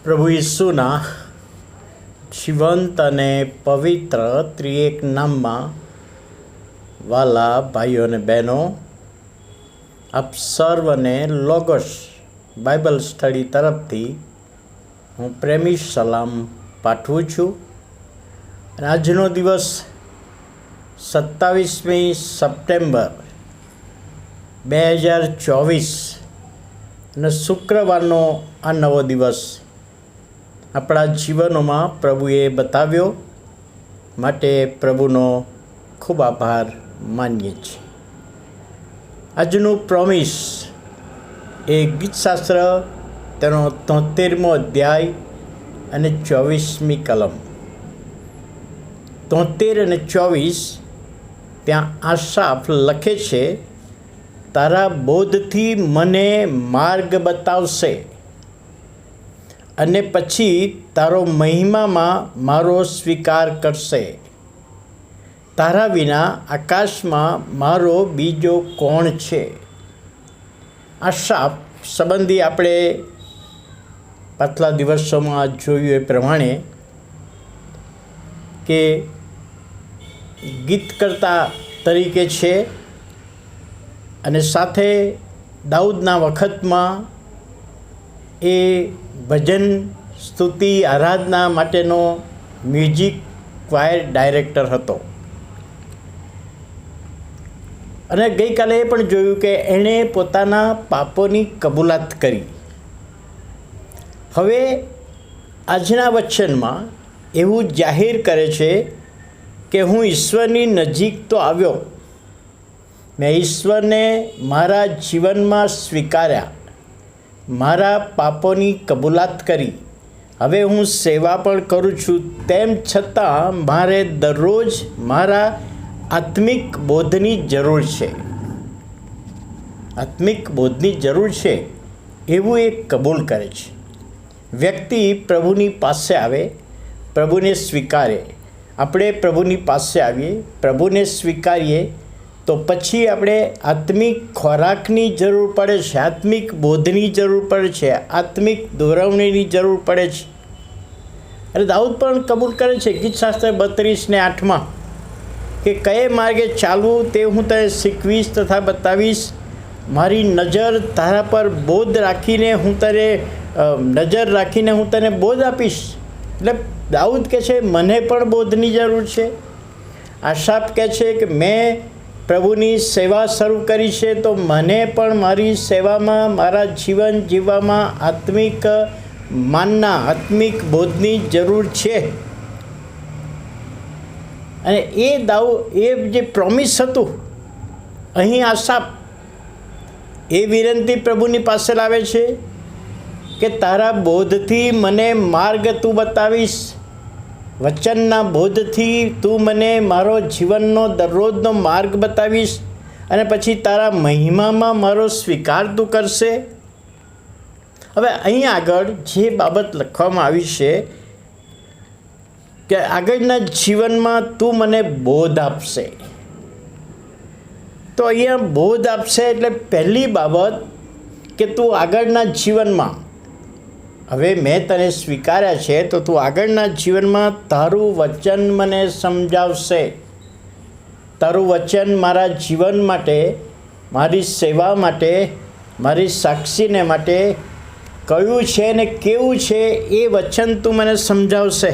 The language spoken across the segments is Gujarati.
પ્રભુ ઈસુના જીવંત અને પવિત્ર ત્રિએક નામમાં વાલા ભાઈઓ અને બહેનો, આપ સર્વને લોગોસ બાઇબલ સ્ટડી તરફથી હું પ્રેમી સલામ પાઠવું છું. અને આજનો દિવસ 27મી સપ્ટેમ્બર 2024 અને શુક્રવારનો આ નવો દિવસ આપણા જીવનોમાં પ્રભુએ બતાવ્યો, માટે પ્રભુનો ખૂબ આભાર માનીએ છીએ. આજનું પ્રોમિસ એ ગીતશાસ્ત્ર તેનો 73મો અધ્યાય અને 24મી કલમ. 73 અને 24 ત્યાં આશાફ લખે છે, તારા બોધથી મને માર્ગ બતાવશે અને પછી તારો મહિમામાં મારો સ્વીકાર કરશે. તારા વિના આકાશમાં મારો બીજો કોણ છે? આ શાપ સંબંધી આપણે પાછલા દિવસોમાં જોયું એ પ્રમાણે કે ગીતકર્તા તરીકે છે અને સાથે દાઉદના વખતમાં એ ભજન, સ્તુતિ, આરાધના માટેનો મ્યુઝિક ક્વાયર ડાયરેક્ટર હતો. અને ગઈકાલે એ પણ જોયું કે એણે પોતાના પાપોની કબૂલાત કરી. હવે આજના વચનમાં એવું જાહેર કરે છે કે હું ઈશ્વરની નજીક તો આવ્યો, મેં ઈશ્વરને મારા જીવનમાં સ્વીકાર્યા, મારા પાપોની કબૂલાત કરી, હવે હું સેવા પણ કરું છું. તેમ છતાં મારે દરરોજ મારા આત્મિક બોધની જરૂર છે. આત્મિક બોધની જરૂર છે એવું એ કબૂલ કરે છે. વ્યક્તિ પ્રભુની પાસે આવે, પ્રભુને સ્વીકારે. આપણે પ્રભુની પાસે આવીએ, પ્રભુને સ્વીકારીએ તો પછી આપણે આત્મિક ખોરાકની જરૂર પડે છે, આત્મિક બોધની જરૂર પડે છે, આત્મિક દોરવણીની જરૂર પડે છે. અને દાઉદ પણ કબૂલ કરે છે ગીતશાસ્ત્ર 32:8 કે કયે માર્ગે ચાલવું તે હું તને શીખવીશ તથા બતાવીશ. મારી નજર તારા પર બોધ રાખીને હું તને બોધ આપીશ. એટલે દાઉદ કહે છે મને પણ બોધની જરૂર છે. આશાપ કહે છે કે મેં પ્રભુની સેવા શરૂ કરી છે તો મને પણ મારી સેવામાં, મારા જીવન જીવવામાં આત્મિક માનના, આત્મિક બોધની જરૂર છે. અને એ જે પ્રોમિસ હતું, અહીં આશાપ એ વિનંતી પ્રભુની પાસે લાવે છે કે તારા બોધથી મને માર્ગ તું બતાવીશ, વચનના બોધથી તું મને મારો જીવનનો દરરોજનો માર્ગ બતાવીશ અને પછી તારા મહિમામાં મારો સ્વીકાર તું કરશે. હવે અહીં આગળ જે બાબત લખવામાં આવી છે કે આગળના જીવનમાં તું મને બોધ આપશે. તો અહીંયા બોધ આપશે એટલે પહેલી બાબત કે તું આગળના જીવનમાં, હવે મેં તને સ્વીકાર્યા છે તો તું આગળના જીવનમાં તારું વચન મને સમજાવશે. તારું વચન મારા જીવન માટે, મારી સેવા માટે, મારી સાક્ષીને માટે કયું છે ને કેવું છે એ વચન તું મને સમજાવશે.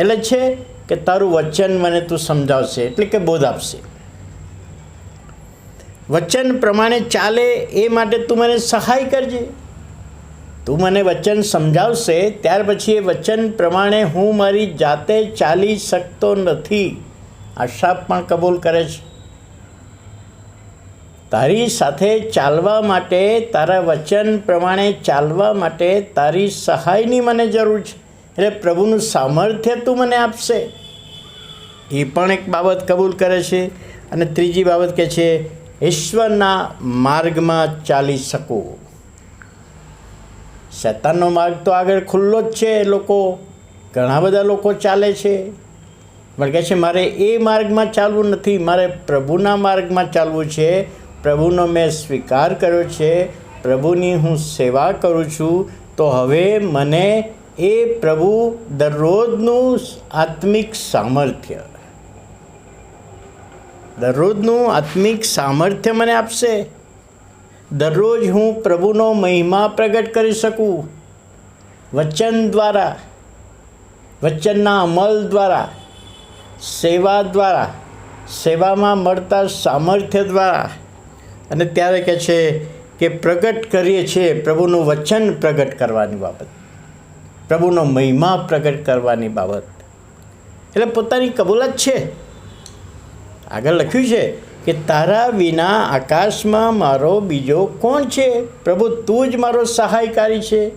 એટલે છે કે તારું વચન મને તું સમજાવશે, એટલે કે બોધ આપશે. વચન પ્રમાણે ચાલે એ માટે તું મને સહાય કરજે. તું મને વચન સમજાવશે ત્યાર પછી એ વચન પ્રમાણે હું મારી જાતે ચાલી શકતો નથી. આશાપ પણ કબૂલ કરે છે. તારી સાથે ચાલવા માટે, તારા વચન પ્રમાણે ચાલવા માટે તારી સહાયની મને જરૂર છે. એટલે પ્રભુનું સામર્થ્ય તું મને આપશે. એ પણ એક બાબત કબૂલ કરે છે. અને ત્રીજી બાબત કહે છે ઈશ્વરના માર્ગમાં ચાલી શકું. શૈતાનનો માર્ગ તો આગળ ખુલ્લો જ છે. ઘણા બધા લોકો ચાલે છે, પણ કહે છે મારે એ માર્ગમાં ચાલવું નથી, મારે પ્રભુના માર્ગમાં ચાલવું છે. પ્રભુનો મેં સ્વીકાર કર્યો છે, પ્રભુની હું સેવા કરું છું, તો હવે મને એ પ્રભુ દરરોજનું આત્મિક સામર્થ્ય મને આપશે. દરરોજ હું પ્રભુનો મહિમા પ્રગટ કરી શકું, વચન દ્વારા, વચનના અમલ દ્વારા, સેવા દ્વારા, સેવામાં મળતા સામર્થ્ય દ્વારા. અને ત્યારે કહે છે કે પ્રગટ કરીએ છીએ પ્રભુનું વચન પ્રગટ કરવાની બાબત, પ્રભુનો મહિમા પ્રગટ કરવાની બાબત. એટલે પોતાની કબૂલાત છે. આગળ લખ્યું છે કે તારા વિના આકાશમાં મારો બીજો કોણ છે? પ્રભુ, તું જ મારો સહાયકારી છે,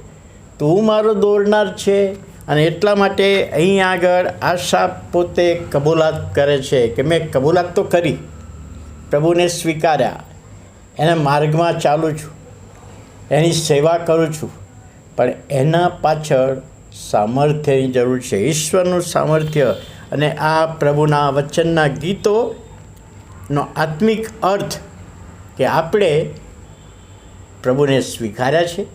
તું મારો દોરનાર છે. અને એટલા માટે અહીં આગળ આશા પોતે કબૂલાત કરે છે કે મેં કબૂલાત તો કરી, પ્રભુને સ્વીકાર્યા, એના માર્ગમાં ચાલું છું, એની સેવા કરું છું, પણ એના પાછળ સામર્થ્યની જરૂર છે, ઈશ્વરનું સામર્થ્ય. અને આ પ્રભુના વચનના ગીતોનો આત્મિક અર્થ કે આપણે પ્રભુને સ્વીકાર્યા છે,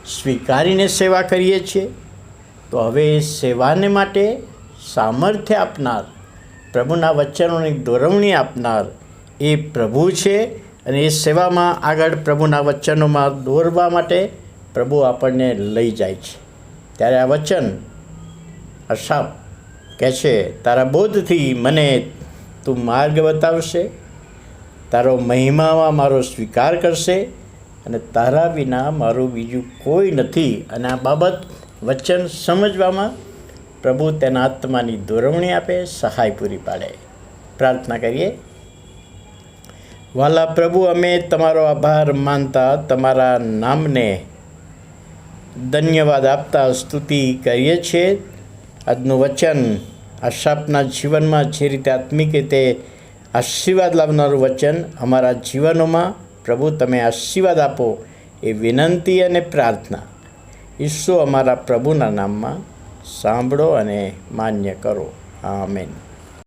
સ્વીકારીને સેવા કરીએ છીએ, તો હવે સેવાને માટે સામર્થ્ય આપનાર, પ્રભુના વચનોની દોરવણી આપનાર એ પ્રભુ છે. અને એ સેવામાં આગળ પ્રભુના વચનોમાં દોરવા માટે પ્રભુ આપણને લઈ જાય છે. ત્યારે આ વચન અશાપ કહે છે, તારા બોધથી મને તું માર્ગ બતાવશે, તારો મહિમામાં મારો સ્વીકાર કરશે, અને તારા વિના મારું બીજું કોઈ નથી. અને આ બાબત વચન સમજવામાં પ્રભુ તેના આત્માની દોરવણી આપે, સહાય પૂરી પાડે. પ્રાર્થના કરીએ. વાલા પ્રભુ, અમે તમારો આભાર માનતા, તમારા નામને ધન્યવાદ આપતા સ્તુતિ કરીએ છીએ. આજનું વચન આશાપના જીવનમાં જે રીતે આત્મિક રીતે આશીર્વાદ લાવનારું વચન અમારા જીવનોમાં પ્રભુ તમે આશીર્વાદ આપો એ વિનંતી અને પ્રાર્થના ઈસુ અમારા પ્રભુના નામમાં સાંભળો અને માન્ય કરો. આમેન.